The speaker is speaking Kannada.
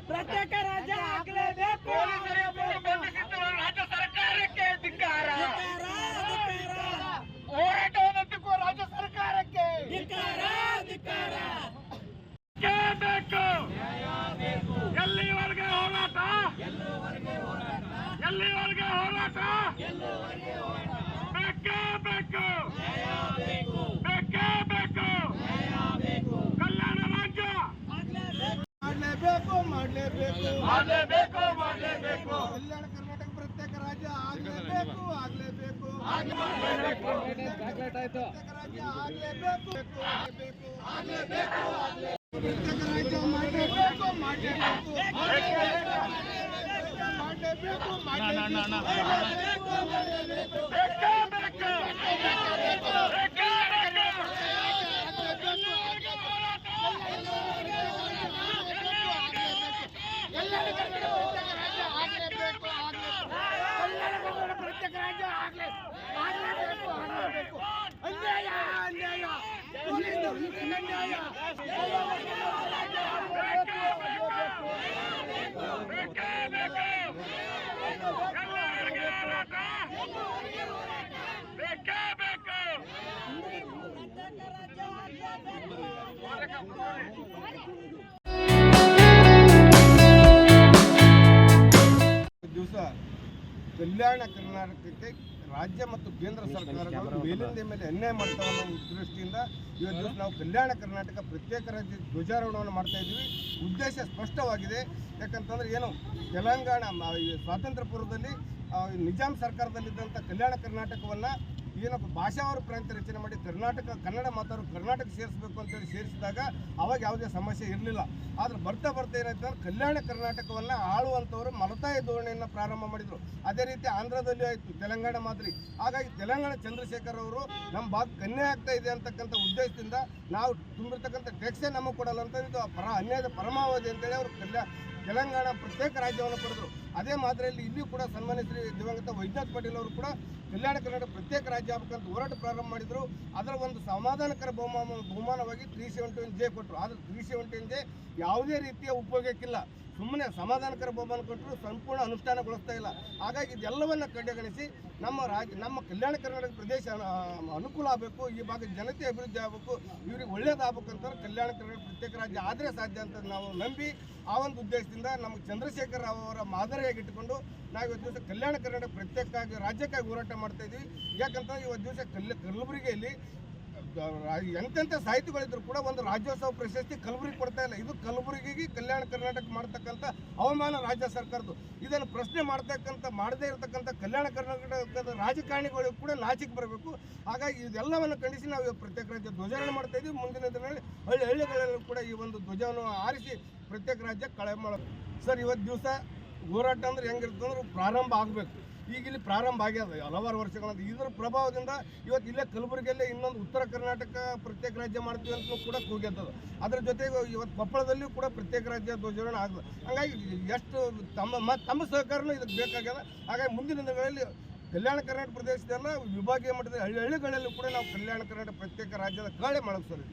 ಪ್ರತ್ಯೇಕ ರಾಜ್ಯ ಆಗಲೇಬೇಕು. ರಾಜ್ಯ ಸರ್ಕಾರಕ್ಕೆ ಧಿಕ್ಕಾರ. ಹೋರಾಟವನ್ನುತ್ತಿಕ್ಕುವ ರಾಜ್ಯ ಸರ್ಕಾರಕ್ಕೆ ಧಿಕ್ಕಾರ. ಎಲ್ಲಿವರೆಗೆ ಹೋರಾಟ? ಬೇಕೇ ಬೇಕು. ಕಲ್ಯಾಣ ರಾಜ್ಯ ಮಾಡಲೇಬೇಕು. ಕಲ್ಯಾಣ ಕರ್ನಾಟಕ ಪ್ರತ್ಯೇಕ ರಾಜ್ಯ ಆಗಲೇಬೇಕು. ಪ್ರತ್ಯೇಕ ರಾಜ್ಯ ಆಗಲೇಬೇಕು. ದಿವಸ ಕಲ್ಯಾಣ ಕರ್ನಾಟಕಕ್ಕೆ ರಾಜ್ಯ ಮತ್ತು ಕೇಂದ್ರ ಸರ್ಕಾರಗಳು ಮೇಲಿಂದ ಮೇಲೆ ಅನ್ಯಾಯ ಮಾಡ್ತಾವ ಅನ್ನೋ ದೃಷ್ಟಿಯಿಂದ ಇವತ್ತು ದಿವಸ ನಾವು ಕಲ್ಯಾಣ ಕರ್ನಾಟಕ ಪ್ರತ್ಯೇಕ ರಾಜ್ಯ ಧ್ವಜಾರೋಹಣವನ್ನು ಮಾಡ್ತಾ ಇದ್ದೀವಿ. ಉದ್ದೇಶ ಸ್ಪಷ್ಟವಾಗಿದೆ. ಯಾಕಂತಂದ್ರೆ ಏನು ತೆಲಂಗಾಣ ಸ್ವಾತಂತ್ರ್ಯ ಪೂರ್ವದಲ್ಲಿ ನಿಜಾಮ್ ಸರ್ಕಾರದಲ್ಲಿದ್ದಂಥ ಕಲ್ಯಾಣ ಕರ್ನಾಟಕವನ್ನು ಏನು ಭಾಷಾವಾರು ಪ್ರಾಂತ ರಚನೆ ಮಾಡಿ ಕನ್ನಡ ಮಾತಾಡೋ ಕರ್ನಾಟಕ ಸೇರಿಸಬೇಕು ಅಂತೇಳಿ ಸೇರಿಸಿದಾಗ ಅವಾಗ ಯಾವುದೇ ಸಮಸ್ಯೆ ಇರಲಿಲ್ಲ. ಆದರೆ ಬರ್ತಾ ಏನಾಯ್ತು ಅಂದ್ರೆ ಕಲ್ಯಾಣ ಕರ್ನಾಟಕವನ್ನು ಆಳುವಂಥವರು ಮಲತಾಯಿ ಧೋರಣೆಯನ್ನು ಪ್ರಾರಂಭ ಮಾಡಿದರು. ಅದೇ ರೀತಿ ಆಂಧ್ರದಲ್ಲಿ ಆಯಿತು, ತೆಲಂಗಾಣ ಮಾದರಿ. ಹಾಗಾಗಿ ತೆಲಂಗಾಣ ಚಂದ್ರಶೇಖರ್ ಅವರು ನಮ್ಮ ಭಾಗಕ್ಕೆ ಅನ್ಯಾಯ ಆಗ್ತಾ ಇದೆ ಅಂತಕ್ಕಂಥ ಉದ್ದೇಶದಿಂದ ನಾವು ತುಂಬಿರ್ತಕ್ಕಂಥ ಟ್ಯಾಕ್ಸೇ ನಮಗೆ ಕೊಡಲ್ಲ ಅಂತ ಇದು ಅನ್ಯಾಯದ ಪರಮಾವಧಿ ಅಂತೇಳಿ ಅವರು ತೆಲಂಗಾಣ ಪ್ರತ್ಯೇಕ ರಾಜ್ಯವನ್ನು ಪಡೆದರು. ಅದೇ ಮಾದರಿಯಲ್ಲಿ ಇಲ್ಲಿ ಕೂಡ ಸನ್ಮಾನ್ಯ ಶ್ರೀ ದಿವಂಗತ ವೈದ್ಯನಾಥ್ ಪಾಟೀಲ್ ಅವರು ಕೂಡ ಕಲ್ಯಾಣ ಕರ್ನಾಟಕ ಪ್ರತ್ಯೇಕ ರಾಜ್ಯ ಆಗಬೇಕಂತ ಹೋರಾಟ ಪ್ರಾರಂಭ ಮಾಡಿದರು. ಅದರ ಒಂದು ಸಮಾಧಾನಕರ ಬಹುಮಾನವಾಗಿ 371J ಕೊಟ್ಟರು. ಆದರೆ 371J ಯಾವುದೇ ರೀತಿಯ ಉಪಯೋಗಕ್ಕಿಲ್ಲ. ಸುಮ್ಮನೆ ಸಮಾಧಾನಕರ ಬಹುಮಾನ ಕೊಟ್ಟರು, ಸಂಪೂರ್ಣ ಅನುಷ್ಠಾನಗೊಳಿಸ್ತಾ ಇಲ್ಲ. ಹಾಗಾಗಿ ಇದೆಲ್ಲವನ್ನು ಕಡೆಗಣಿಸಿ ನಮ್ಮ ಕಲ್ಯಾಣ ಕರ್ನಾಟಕ ಪ್ರದೇಶ ಅನುಕೂಲ ಆಗಬೇಕು, ಈ ಭಾಗದ ಜನತೆ ಅಭಿವೃದ್ಧಿ ಆಗಬೇಕು, ಇವ್ರಿಗೆ ಒಳ್ಳೇದಾಗಬೇಕಂತ ಕಲ್ಯಾಣ ಕರ್ನಾಟಕ ಪ್ರತ್ಯೇಕ ರಾಜ್ಯ ಆದರೆ ಸಾಧ್ಯ ಅಂತ ನಾವು ನಂಬಿ ಆ ಒಂದು ಉದ್ದೇಶದಿಂದ ನಮಗೆ ಚಂದ್ರಶೇಖರ್ ಅವರ ಮಾದರಿಯಾಗಿಟ್ಟುಕೊಂಡು ನಾವು ಇವತ್ತು ದಿವಸ ಕಲ್ಯಾಣ ಕರ್ನಾಟಕ ಪ್ರತ್ಯೇಕ ರಾಜ್ಯಕ್ಕಾಗಿ ಹೋರಾಟ ಮಾಡ್ತಾ ಇದ್ದೀವಿ. ಯಾಕಂತಂದ್ರೆ ಇವತ್ತು ದಿವಸ ಕಲಬುರಗಿಯಲ್ಲಿ ಎಂತೆಂಥ ಸಾಹಿತಿಗಳಿದ್ರು ಕೂಡ ಒಂದು ರಾಜ್ಯೋತ್ಸವ ಪ್ರಶಸ್ತಿ ಕಲಬುರಗಿ ಕೊಡ್ತಾ ಇಲ್ಲ. ಇದು ಕಲಬುರಗಿಗೆ ಕಲ್ಯಾಣ ಕರ್ನಾಟಕ ಮಾಡ್ತಕ್ಕಂಥ ಅವಮಾನ ರಾಜ್ಯ ಸರ್ಕಾರದ್ದು. ಇದನ್ನು ಪ್ರಶ್ನೆ ಮಾಡದೇ ಇರತಕ್ಕಂಥ ಕಲ್ಯಾಣ ಕರ್ನಾಟಕದ ರಾಜಕಾರಣಿಗಳು ಕೂಡ ನಾಚಿಕೆ ಬರಬೇಕು. ಹಾಗಾಗಿ ಇದೆಲ್ಲವನ್ನು ಖಂಡಿಸಿ ನಾವು ಪ್ರತ್ಯೇಕ ರಾಜ್ಯ ಧ್ವಜಾರೋಹಣ ಮಾಡ್ತಾ ಇದ್ದೀವಿ. ಮುಂದಿನ ದಿನಗಳಲ್ಲಿ ಹಳ್ಳಿಗಳಲ್ಲೂ ಕೂಡ ಈ ಒಂದು ಧ್ವಜವನ್ನು ಆರಿಸಿ ಪ್ರತ್ಯೇಕ ರಾಜ್ಯ ಕಳೆ ಮಾಡೋದು. ಸರ್, ಇವತ್ತು ದಿವಸ ಹೋರಾಟ ಅಂದ್ರೆ ಹೆಂಗಿರ್ತಂದ್ರೆ ಪ್ರಾರಂಭ ಆಗಬೇಕು. ಈಗ ಇಲ್ಲಿ ಪ್ರಾರಂಭ ಆಗ್ಯದ ಹಲವಾರು ವರ್ಷಗಳಂತ. ಇದರ ಪ್ರಭಾವದಿಂದ ಇವತ್ತು ಇಲ್ಲೇ ಕಲಬುರಗಿಯಲ್ಲೇ ಇನ್ನೊಂದು ಉತ್ತರ ಕರ್ನಾಟಕ ಪ್ರತ್ಯೇಕ ರಾಜ್ಯ ಮಾಡ್ತೀವಿ ಅಂತ ಕೂಡ ಕೂಗ್ಯದ. ಅದರ ಜೊತೆಗೆ ಇವತ್ತು ಕೊಪ್ಪಳದಲ್ಲಿಯೂ ಕೂಡ ಪ್ರತ್ಯೇಕ ರಾಜ್ಯ ಧ್ವಜಾರೋಹಣ ಆಗ್ತದೆ. ಹಾಗಾಗಿ ಎಷ್ಟು ತಮ್ಮ ಸಹಕಾರನೂ ಇದಕ್ಕೆ ಬೇಕಾಗ್ಯದ. ಹಾಗಾಗಿ ಮುಂದಿನ ದಿನಗಳಲ್ಲಿ ಕಲ್ಯಾಣ ಕರ್ನಾಟಕ ಪ್ರದೇಶದೆಲ್ಲ ವಿಭಾಗೀಯ ಮಟ್ಟದ ಹಳ್ಳಿಗಳಲ್ಲೂ ಕೂಡ ನಾವು ಕಲ್ಯಾಣ ಕರ್ನಾಟಕ ಪ್ರತ್ಯೇಕ ರಾಜ್ಯದ ಕಳೆ ಮಾಡೋದು ಸರ್.